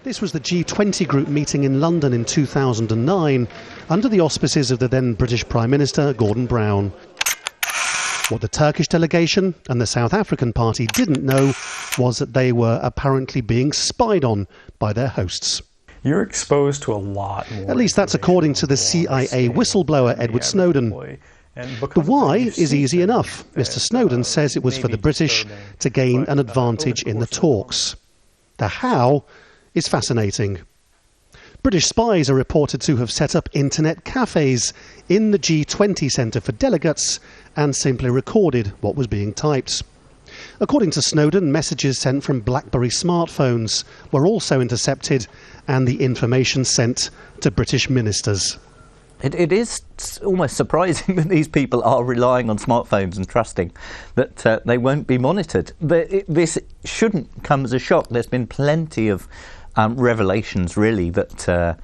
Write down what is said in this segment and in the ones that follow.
This was the G20 group meeting in London in 2009 under the auspices of the then British Prime Minister Gordon Brown. What the Turkish delegation and the South African party didn't know was that they were apparently being spied on by their hosts. You're exposed to a lot more. At least that's according to the CIA whistleblower Edward Snowden. The why is easy enough. Mr. Snowden says it was for the British to gain an advantage in the talks. The how is fascinating. British spies are reported to have set up internet cafes in the G20 Centre for Delegates and simply recorded what was being typed. According to Snowden, messages sent from BlackBerry smartphones were also intercepted and the information sent to British ministers. It is almost surprising that these people are relying on smartphones and trusting that they won't be monitored. This shouldn't come as a shock. There's been plenty of revelations, really, that the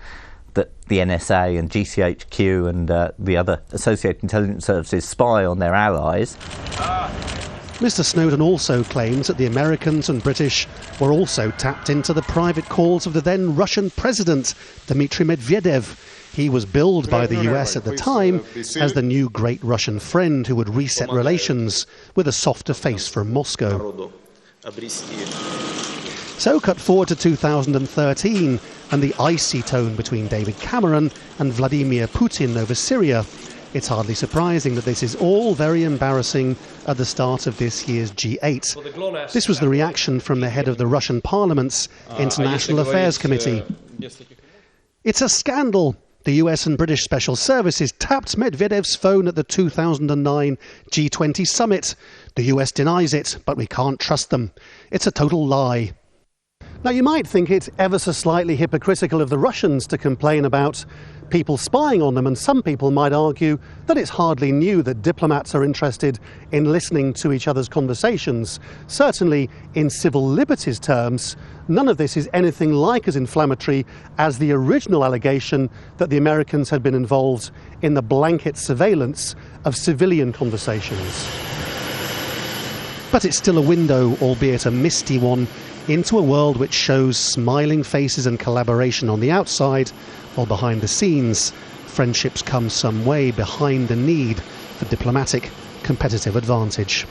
NSA and GCHQ and the other associated intelligence services spy on their allies. Mr. Snowden also claims that the Americans and British were also tapped into the private calls of the then Russian president, Dmitry Medvedev. He was billed by the US at the time as the new great Russian friend who would reset relations with a softer face from Moscow. So cut forward to 2013 and the icy tone between David Cameron and Vladimir Putin over Syria. It's hardly surprising that this is all very embarrassing at the start of this year's G8. This was the reaction from the head of the Russian Parliament's International Affairs Committee. It's a scandal. The US and British special services tapped Medvedev's phone at the 2009 G20 summit. The US denies it, but we can't trust them. It's a total lie. Now, you might think it ever so slightly hypocritical of the Russians to complain about people spying on them, and some people might argue that it's hardly new that diplomats are interested in listening to each other's conversations. Certainly, in civil liberties terms, none of this is anything like as inflammatory as the original allegation that the Americans had been involved in the blanket surveillance of civilian conversations. But it's still a window, albeit a misty one, into a world which shows smiling faces and collaboration on the outside, while behind the scenes, friendships come some way behind the need for diplomatic competitive advantage.